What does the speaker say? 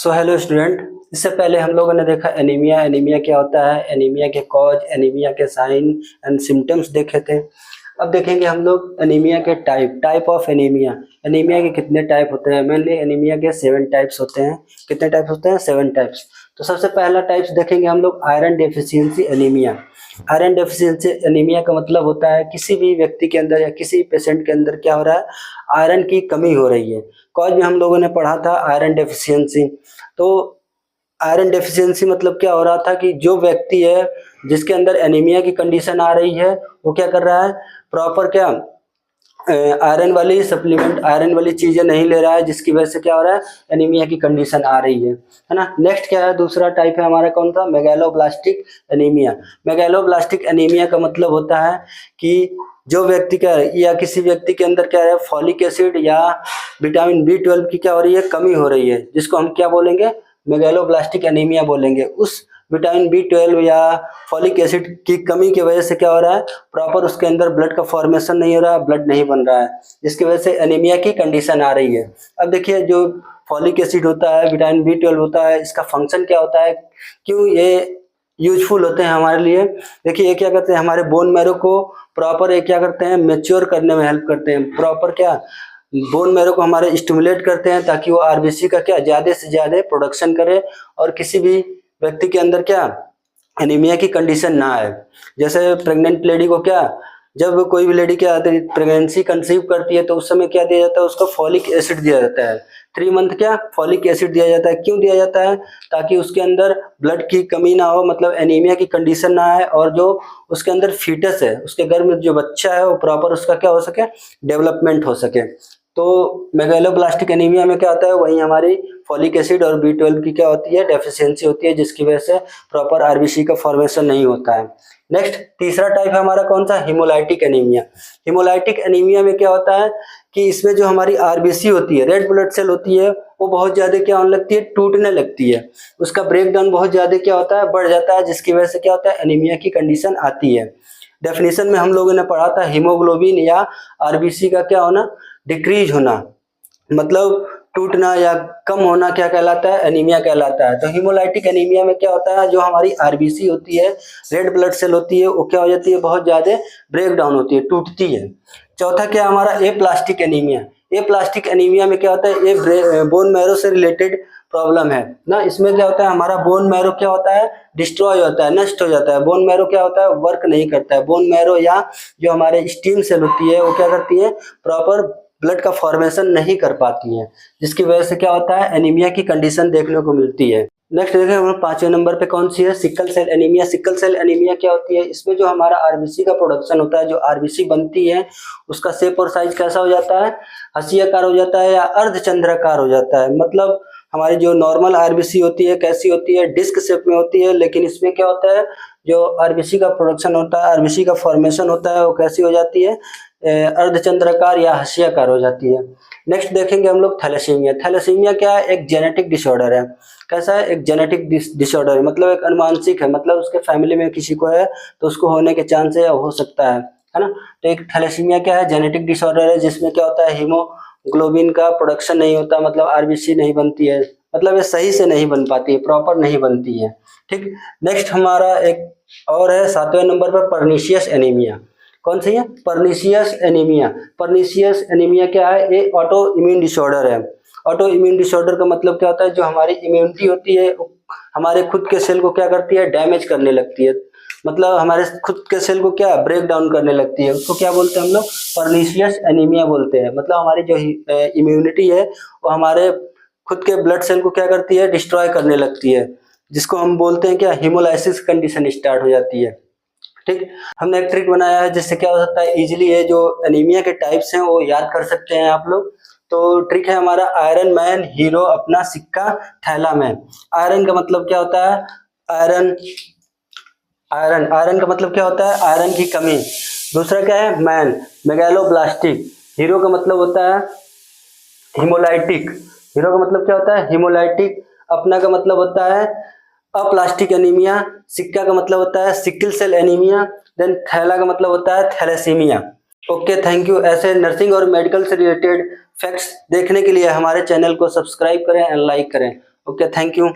So hello student, इससे पहले हम लोगों ने देखा एनीमिया। एनीमिया क्या होता है, एनीमिया के कॉज, एनीमिया के साइन एंड सिम्टम्स देखे थे। अब देखेंगे हम लोग एनीमिया के टाइप ऑफ एनीमिया। एनीमिया के कितने टाइप होते हैं? मेनली एनीमिया के 7 टाइप्स होते हैं। कितने टाइप्स होते हैं? 7 टाइप्स। तो सबसे पहला टाइप्स देखेंगे हम लोग iron deficiency anaemia. Iron deficiency anaemia का मतलब होता है किसी भी व्यक्ति के अंदर या किसी पेशेंट के अंदर क्या हो रहा है, आयरन की कमी हो रही है। कॉज में हम लोगों ने पढ़ा था आयरन डेफिशिएंसी। तो आयरन डेफिशिएंसी मतलब क्या हो रहा था कि जो व्यक्ति है जिसके अंदर एनीमिया की कंडीशन आ रही है, वो क्या कर रहा है, प्रॉपर क्या आयरन वाली सप्लीमेंट, आयरन वाली चीजें नहीं ले रहा है, जिसकी वजह से क्या हो रहा है, एनीमिया की कंडीशन आ रही है ना। नेक्स्ट क्या है, दूसरा टाइप है हमारा कौन सा, मेगालोब्लास्टिक एनीमिया। मेगालोब्लास्टिक एनीमिया का मतलब होता है कि जो व्यक्ति का या किसी व्यक्ति के अंदर क्या है, फॉलिक एसिड या विटामिन B12 की क्या हो रही है, कमी हो रही है, जिसको हम क्या बोलेंगे, मेगालोब्लास्टिक एनीमिया बोलेंगे। उस विटामिन B12 या फॉलिक एसिड की कमी की वजह से क्या हो रहा है, प्रॉपर उसके अंदर ब्लड का फॉर्मेशन नहीं हो रहा है, ब्लड नहीं बन रहा है, जिसकी वजह से एनीमिया की कंडीशन आ रही है। अब देखिए, जो फॉलिक एसिड होता है, विटामिन B12 होता है, इसका फंक्शन क्या होता है, क्यों ये यूजफुल होते हैं हमारे लिए? देखिए, ये क्या करते हैं, हमारे बोन मैरो को प्रॉपर ये क्या करते हैं, मेच्योर करने में हेल्प करते हैं। प्रॉपर क्या, बोन मैरो को हमारे स्टिमुलेट करते हैं ताकि वो आरबीसी का क्या ज़्यादा से ज़्यादा प्रोडक्शन करे और किसी भी व्यक्ति के अंदर क्या एनीमिया की कंडीशन ना आए। जैसे प्रेग्नेंट लेडी को क्या, जब कोई भी लेडी क्या प्रेगनेंसी कंसीव करती है तो उस समय क्या दिया जाता है, उसको फॉलिक एसिड दिया जाता है। 3 मंथ क्या फॉलिक एसिड दिया जाता है। क्यों दिया जाता है? ताकि उसके अंदर ब्लड की कमी ना हो, मतलब एनीमिया की कंडीशन ना आए, और जो उसके अंदर फीटस है, उसके गर्भ में जो बच्चा है, वो प्रॉपर उसका क्या हो सके, डेवलपमेंट हो सके। तो मेगालोब्लास्टिक एनीमिया में क्या होता है, वहीं हमारी फॉलिक एसिड और B12 की क्या होती है, डेफिशिएंसी होती है, जिसकी वजह से प्रॉपर आरबीसी का फॉर्मेशन नहीं होता है। नेक्स्ट तीसरा टाइप है हमारा कौन सा, हिमोलाइटिक एनीमिया। हिमोलाइटिक एनीमिया में क्या होता है कि इसमें जो हमारी आरबीसी होती है, रेड ब्लड सेल होती है, वो बहुत ज़्यादा क्या होने लगती है, टूटने लगती है। उसका ब्रेक डाउन बहुत ज़्यादा क्या होता है, बढ़ जाता है, जिसकी वजह से क्या होता है, एनीमिया की कंडीशन आती है। डेफिनेशन में हम लोगों ने पढ़ा था हीमोग्लोबिन या आरबीसी का क्या होना, डिक्रीज होना, मतलब टूटना या कम होना क्या कहलाता है, एनीमिया कहलाता है। तो हीमोलाइटिक एनीमिया में क्या होता है, जो हमारी आरबीसी होती है, रेड ब्लड सेल होती है, वो क्या हो जाती है, बहुत ज़्यादा ब्रेक डाउन होती है, टूटती है। चौथा क्या हमारा, ए प्लास्टिक एनीमिया। ए प्लास्टिक एनीमिया में क्या होता है, ये बोन मैरो से रिलेटेड प्रॉब्लम है ना। इसमें क्या होता है, हमारा बोन मैरो क्या होता है, डिस्ट्रॉय होता है, नष्ट हो जाता है। बोन मैरो क्या होता है, वर्क नहीं करता है। बोन मैरो या जो हमारे स्टीम सेल होती है, वो क्या करती है, प्रॉपर ब्लड का फॉर्मेशन नहीं कर पाती है, जिसकी वजह से क्या होता है, एनीमिया की कंडीशन देखने को मिलती है। नेक्स्ट देखें हम 5वें नंबर पे कौन सी है, sickle cell anaemia. Sickle cell anaemia क्या होती है, इसमें जो हमारा आरबीसी का प्रोडक्शन होता है, जो आरबीसी बनती है, उसका शेप और साइज कैसा हो जाता है, हसीआकार हो जाता है या अर्धचंद्राकार हो जाता है। मतलब हमारी जो नॉर्मल आरबीसी होती है कैसी होती है, डिस्क शेप में होती है, लेकिन इसमें क्या होता है, जो आरबीसी का प्रोडक्शन होता है, आरबीसी का फॉर्मेशन होता है, वो कैसी हो जाती है, अर्धचंद्राकार या हसीआकार हो जाती है। नेक्स्ट देखेंगे हम लोग थैलेसीमिया। थैलेसीमिया क्या है, एक जेनेटिक डिसऑर्डर है। कैसा है, एक जेनेटिक डिसऑर्डर है, मतलब एक अनुवांशिक है, मतलब उसके फैमिली में किसी को है तो उसको होने के चांस है, हो सकता है ना। तो एक थैलेसीमिया क्या है, जेनेटिक डिसऑर्डर है, जिसमें क्या होता है, हीमोग्लोबिन का प्रोडक्शन नहीं होता, मतलब आरबीसी नहीं बनती है, मतलब ये सही से नहीं बन पाती है, प्रॉपर नहीं बनती है। ठीक। नेक्स्ट हमारा एक और है 7वें नंबर पर पर्नीशियस एनीमिया। कौन सी है, पर्नीशियस एनीमिया। पर्नीशियस एनीमिया क्या है, ये ऑटो इम्यून डिसऑर्डर है। ऑटो इम्यून डिसऑर्डर का मतलब क्या होता है, जो हमारी इम्यूनिटी होती है, हमारे खुद के सेल को क्या करती है, डैमेज करने लगती है, मतलब हमारे खुद के सेल को क्या ब्रेक डाउन करने लगती है। उसको क्या बोलते हैं हम लोग, पर्नीशियस एनीमिया बोलते हैं। मतलब हमारी जो इम्यूनिटी है, वो हमारे खुद के ब्लड सेल को क्या करती है, डिस्ट्रॉय करने लगती है, जिसको हम बोलते हैं क्या, हीमोलाइसिस कंडीशन स्टार्ट हो जाती है। ठीक। हमने एक ट्रिक बनाया है जिससे क्या हो सकता है, इजीली ये जो एनीमिया के टाइप्स हैं वो याद कर सकते हैं आप लोग। तो ट्रिक है हमारा, आयरन मैन हीरो अपना सिक्का थैला में। आयरन का मतलब क्या होता है, आयरन आयरन आयरन का मतलब क्या होता है, आयरन की कमी। दूसरा क्या है, मैन, मेगालोब्लास्टिक। हीरो का मतलब होता है हिमोलाइटिक। हीरो का मतलब क्या होता है, हिमोलाइटिक। अपना का मतलब होता है अप्लास्टिक एनीमिया। सिक्का का मतलब होता है सिकल सेल एनीमिया। देन थैला का मतलब होता है थैलेसीमिया। Okay, thank you. ऐसे नर्सिंग और मेडिकल से रिलेटेड फैक्ट्स देखने के लिए हमारे चैनल को सब्सक्राइब करें एंड लाइक करें। Okay, thank you.